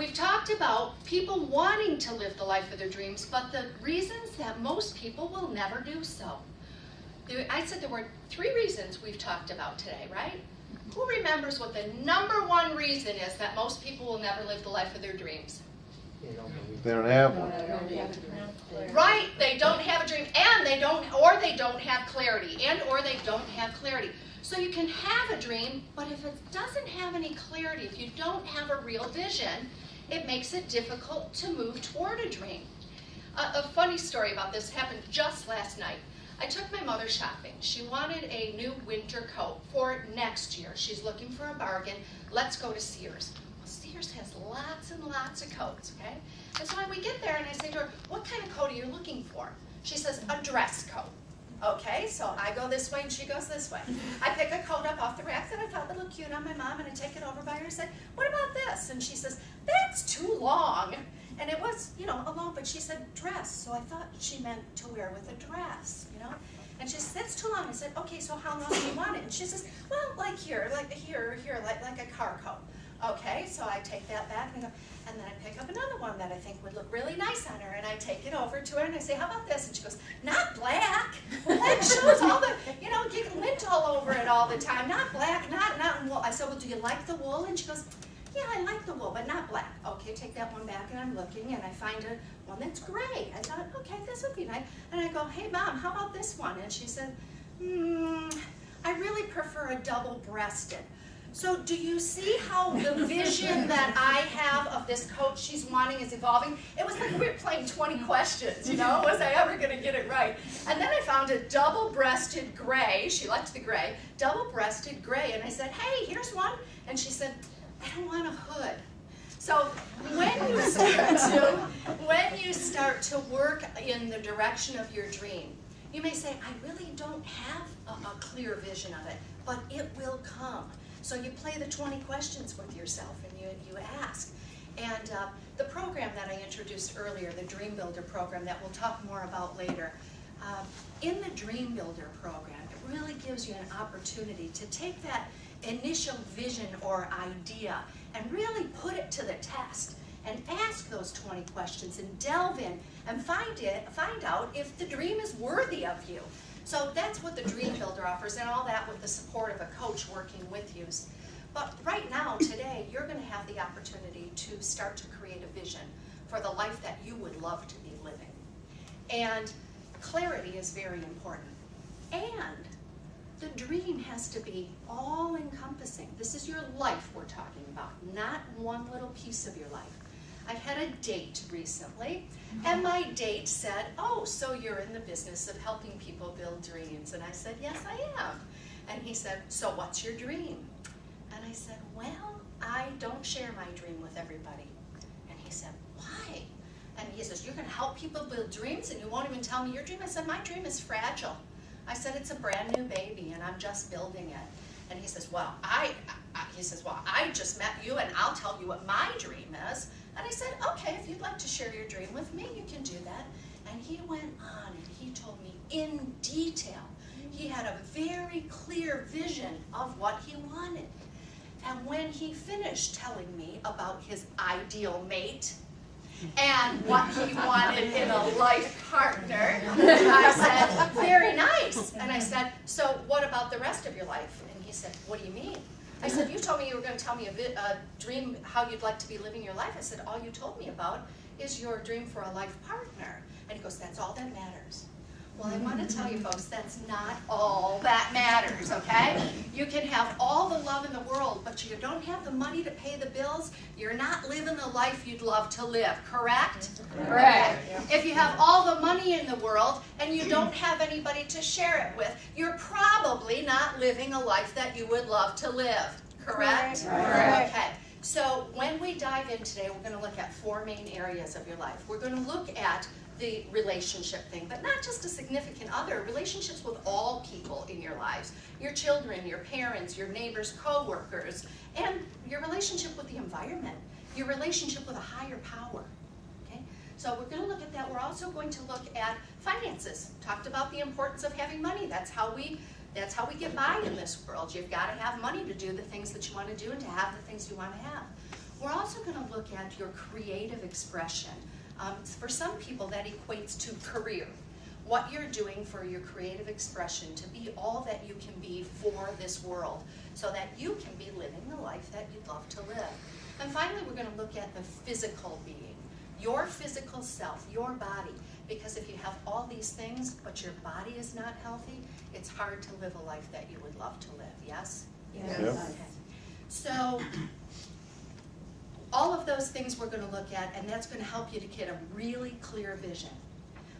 We've talked about people wanting to live the life of their dreams, but the reasons that most people will never do so. I said there were 3 reasons we've talked about today, right? Who remembers what the #1 reason is that most people will never live the life of their dreams? They don't have one. Right, they don't have a dream, and they don't have clarity, or they don't have clarity. So you can have a dream, but if it doesn't have any clarity, if you don't have a real vision, it makes it difficult to move toward a dream. A funny story about this happened just last night. I took my mother shopping. She wanted a new winter coat for next year. She's looking for a bargain. Let's go to Sears. Well, Sears has lots and lots of coats, okay? And so when we get there and I say to her, what kind of coat are you looking for? She says, a dress coat. Okay, so I go this way and she goes this way. I pick a coat up off the rack that I thought would look cute on my mom, and I take it over by her and say, what about this? And she says, that's too long. And it was, a long, but she said dress, so I thought she meant to wear with a dress, And she said, that's too long. I said, okay, so how long do you want it? And she says, well, like here, like a car coat. Okay, so I take that back and then I pick up another one that I think would look really nice on her, and I take it over to her and I say, how about this? And she goes, not black. Black shows all the, get lint all over it all the time. Not black, not wool. I said, well, do you like the wool? And she goes, yeah, I like the wool, but not black. Okay, take that one back, and I'm looking, and I find one that's gray. I thought, okay, this would be nice. And I go, hey, Mom, how about this one? And she said, I really prefer a double-breasted. So do you see how the vision that I have of this coat she's wanting is evolving? It was like we were playing 20 questions, was I ever going to get it right? And then I found a double-breasted gray. She liked the gray. Double-breasted gray. And I said, hey, here's one. And she said, I don't want a hood. So when you start to work in the direction of your dream, you may say, I really don't have a clear vision of it, but it will come. So you play the 20 questions with yourself and you ask. And the program that I introduced earlier, the Dream Builder program that we'll talk more about later, in the Dream Builder program, it really gives you an opportunity to take that initial vision or idea and really put it to the test and ask those 20 questions and delve in and find out if the dream is worthy of you. So that's what the Dream Builder offers, and all that with the support of a coach working with you. But right now, today, you're going to have the opportunity to start to create a vision for the life that you would love to be living. And clarity is very important. And the dream has to be all-encompassing. This is your life we're talking about, not one little piece of your life. I had a date recently, and my date said, oh, so you're in the business of helping people build dreams. And I said, yes, I am. And he said, so what's your dream? And I said, well, I don't share my dream with everybody. And he said, why? And he says, you're going to help people build dreams, and you won't even tell me your dream? I said, my dream is fragile. I said, it's a brand new baby, and I'm just building it. And he says, well, I just met you, and I'll tell you what my dream is. And I said, okay, if you'd like to share your dream with me, you can do that. And he went on, and he told me in detail. He had a very clear vision of what he wanted. And when he finished telling me about his ideal mate and what he wanted in a life partner, I said, very nice. And I said, so what about the rest of your life? And he said, what do you mean? I said, you told me you were going to tell me a dream, how you'd like to be living your life. I said, all you told me about is your dream for a life partner. And he goes, that's all that matters. Well, I want to tell you folks, that's not all that matters, okay? You can have all the love in the world, but you don't have the money to pay the bills, you're not living the life you'd love to live, correct? Correct. Okay. If you have all the money in the world and you don't have anybody to share it with, you're probably not living a life that you would love to live, correct? Correct. Okay. So when we dive in today, we're going to look at 4 main areas of your life. We're going to look at the relationship thing, but not just a significant other, relationships with all people in your lives, your children, your parents, your neighbors, co-workers, and your relationship with the environment, your relationship with a higher power. Okay? So we're going to look at that. We're also going to look at finances. Talked about the importance of having money. That's how we get by in this world. You've got to have money to do the things that you want to do and to have the things you want to have. We're also going to look at your creative expression. For some people, that equates to career. What you're doing for your creative expression to be all that you can be for this world, so that you can be living the life that you'd love to live. And finally, we're going to look at the physical being, your physical self, your body. Because if you have all these things, but your body is not healthy, it's hard to live a life that you would love to live, yes? Yes. Yep. Okay. So, all of those things we're going to look at, and that's going to help you to get a really clear vision.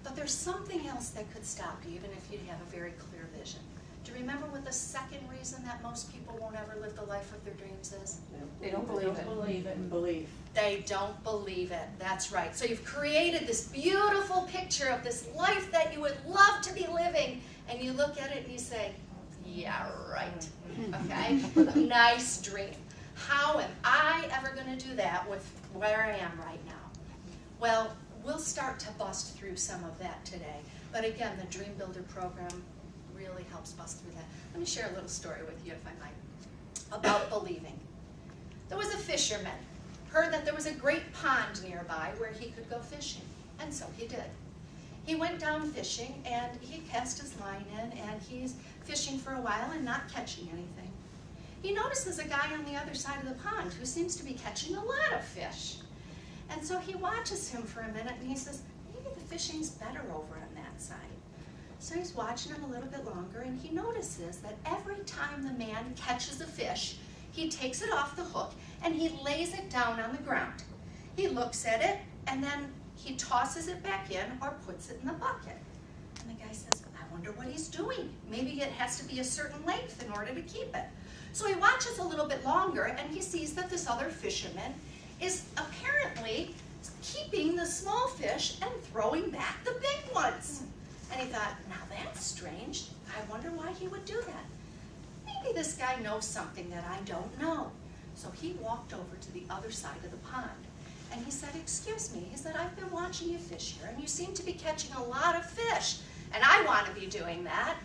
But there's something else that could stop you, even if you have a very clear vision. Do you remember what the second reason that most people won't ever live the life of their dreams is? They don't believe it. Believe. They don't believe it. That's right. So you've created this beautiful picture of this life that you would love to be living, and you look at it and you say, yeah, right. Okay? Nice dream. How am I ever going to do that with where I am right now? Well, we'll start to bust through some of that today. But again, the Dream Builder program really helps bust through that. Let me share a little story with you, if I might, about believing. There was a fisherman, heard that there was a great pond nearby where he could go fishing, and so he did. He went down fishing, and he cast his line in, and he's fishing for a while and not catching anything. He notices a guy on the other side of the pond who seems to be catching a lot of fish. And so he watches him for a minute, and he says, maybe the fishing's better over on that side. So he's watching him a little bit longer, and he notices that every time the man catches a fish, he takes it off the hook, and he lays it down on the ground. He looks at it, and then he tosses it back in or puts it in the bucket. And the guy says, I wonder what he's doing. Maybe it has to be a certain length in order to keep it. So he watches a little bit longer, and he sees that this other fisherman is apparently keeping the small fish and throwing back the big ones. And he thought, now that's strange. I wonder why he would do that. Maybe this guy knows something that I don't know. So he walked over to the other side of the pond, and he said, excuse me, he said, I've been watching you fish here, and you seem to be catching a lot of fish, and I want to be doing that.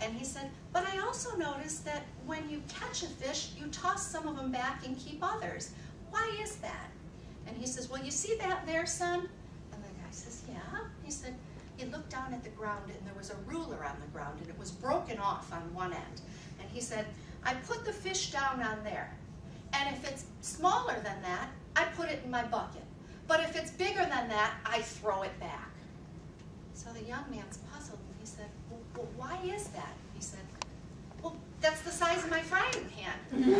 And he said, but I also noticed that when you catch a fish, you toss some of them back and keep others. Why is that? And he says, well, you see that there, son? And the guy says, yeah. He said, he looked down at the ground, and there was a ruler on the ground, and it was broken off on one end. And he said, I put the fish down on there. And if it's smaller than that, I put it in my bucket. But if it's bigger than that, I throw it back. So the young man's puzzled, and he said, well, why is that? He said, well, that's the size of my frying pan. Okay,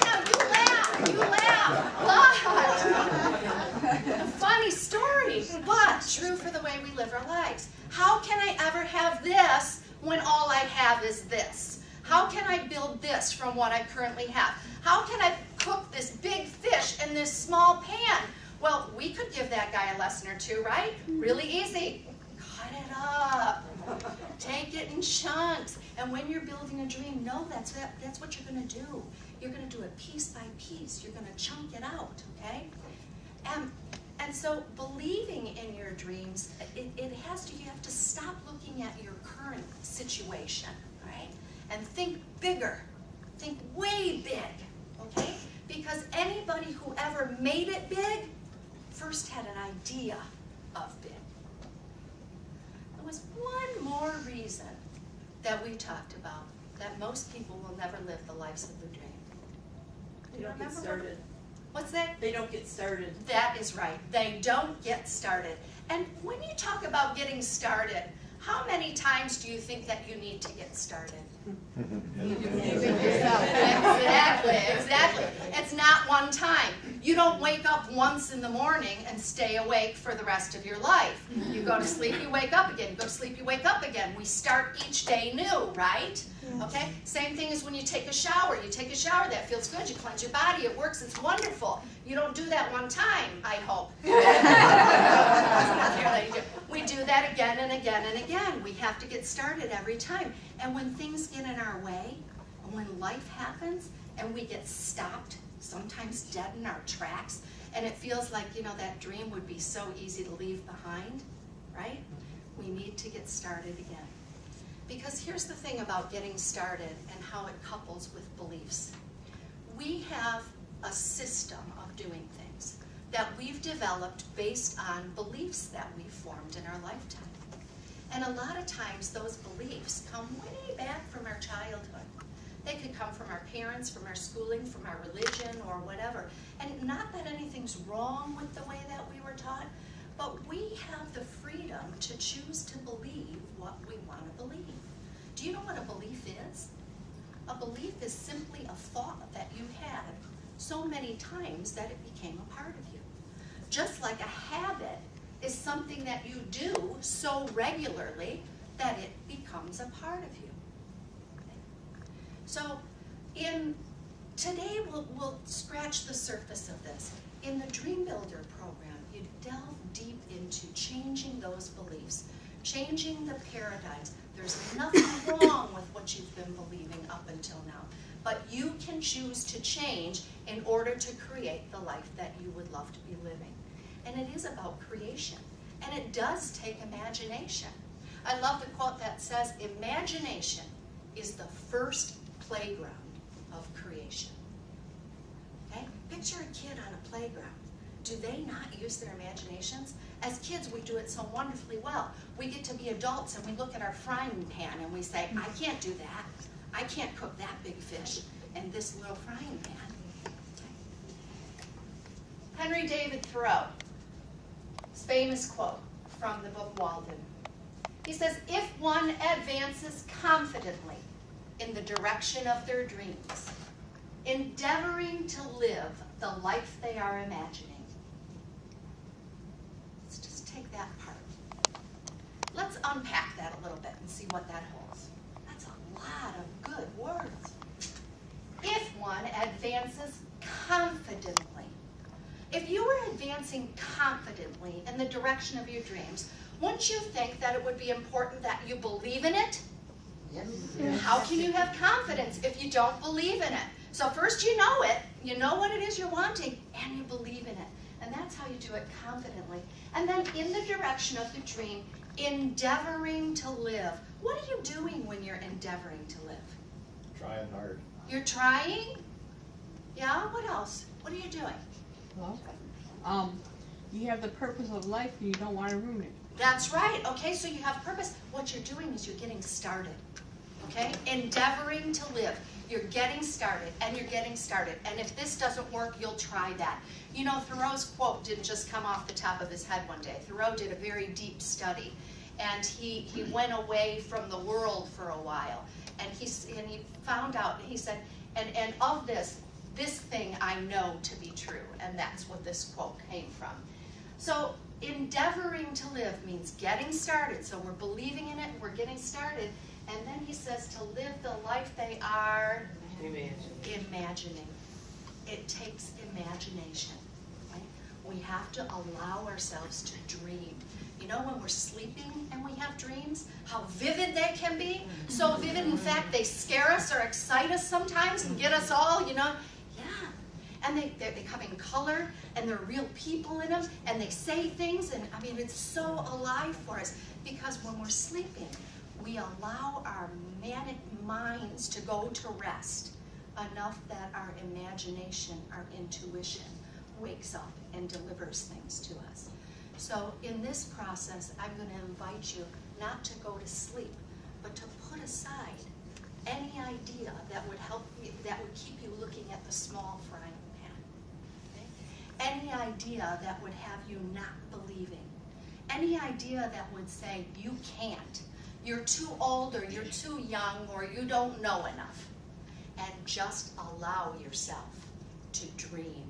now you laugh. But, a funny story, but true for the way we live our lives. How can I ever have this when all I have is this? How can I build this from what I currently have? How can I cook this big fish in this small pan? Well, we could give that guy a lesson or two, right? Really easy. Cut it up. Take it in chunks. And when you're building a dream, know that's what you're going to do. You're going to do it piece by piece. You're going to chunk it out, okay? And so believing in your dreams, you have to stop looking at your current situation, right? And think bigger. Think way big, okay? Because anybody who ever made it big first had an idea of big. There was one more reason that we talked about that most people will never live the lives of their dream. They don't get started. What's that? They don't get started. That is right. They don't get started. And when you talk about getting started, how many times do you think that you need to get started? Exactly. It's not one time. You don't wake up once in the morning and stay awake for the rest of your life. You go to sleep, you wake up again. You go to sleep, you wake up again. We start each day new, right? Okay? Same thing as when you take a shower. You take a shower, that feels good. You cleanse your body, it works, it's wonderful. You don't do that one time, I hope. We do that again and again and again. We have to get started every time. And when things get in our way, and when life happens, and we get stopped, sometimes dead in our tracks, and it feels like, that dream would be so easy to leave behind, right? We need to get started again. Because here's the thing about getting started and how it couples with beliefs. we have a system of doing things that we've developed based on beliefs that we formed in our lifetime. And a lot of times those beliefs come way back from our childhood. They could come from our parents, from our schooling, from our religion, or whatever. And not that anything's wrong with the way that we were taught, but we have the freedom to choose to believe what we want to believe. Do you know what a belief is? A belief is simply a thought that you had so many times that it became a part of you. Just like a habit is something that you do so regularly that it becomes a part of you. So today we'll scratch the surface of this. In the Dream Builder program, you delve deep into changing those beliefs, changing the paradigms. There's nothing wrong with what you've been believing up until now, but you can choose to change in order to create the life that you would love to be living. And it is about creation, and it does take imagination. I love the quote that says, imagination is the first playground of creation. Okay? Picture a kid on a playground. Do they not use their imaginations? As kids, we do it so wonderfully well. We get to be adults and we look at our frying pan and we say, I can't do that. I can't cook that big fish in this little frying pan. Henry David Thoreau, his famous quote from the book Walden. He says, if one advances confidently in the direction of their dreams, endeavoring to live the life they are imagining. Let's just take that part. Let's unpack that a little bit and see what that holds. That's a lot of good words. If one advances confidently. If you were advancing confidently in the direction of your dreams, wouldn't you think that it would be important that you believe in it? Yes. How can you have confidence if you don't believe in it? So first you know it, you know what it is you're wanting, and you believe in it. And that's how you do it confidently. And then in the direction of the dream, endeavoring to live. What are you doing when you're endeavoring to live? Trying hard. You're trying? Yeah, what else? What are you doing? Well, you have the purpose of life and you don't want to ruin it. That's right. Okay, so you have purpose. What you're doing is you're getting started. Okay? Endeavoring to live. You're getting started, and you're getting started. And if this doesn't work, you'll try that. You know, Thoreau's quote didn't just come off the top of his head one day. Thoreau did a very deep study, and he went away from the world for a while. And he found out, he said, and of this thing I know to be true. And that's what this quote came from. So endeavoring to live means getting started. So we're believing in it, we're getting started. And then he says to live the life they are imagining. It takes imagination. Right? We have to allow ourselves to dream. You know, when we're sleeping and we have dreams, how vivid they can be. So vivid, in fact, they scare us or excite us sometimes and get us all, you know. Yeah. And they come in color, and there are real people in them, and they say things, and I mean, it's so alive for us. Because when we're sleeping, we allow our manic minds to go to rest enough that our imagination, our intuition, wakes up and delivers things to us. So in this process, I'm going to invite you not to go to sleep, but to put aside any idea that would help you, that would keep you looking at the small frying pan. Okay? Any idea that would have you not believing. Any idea that would say, you can't. You're too old, or you're too young, or you don't know enough. And just allow yourself to dream.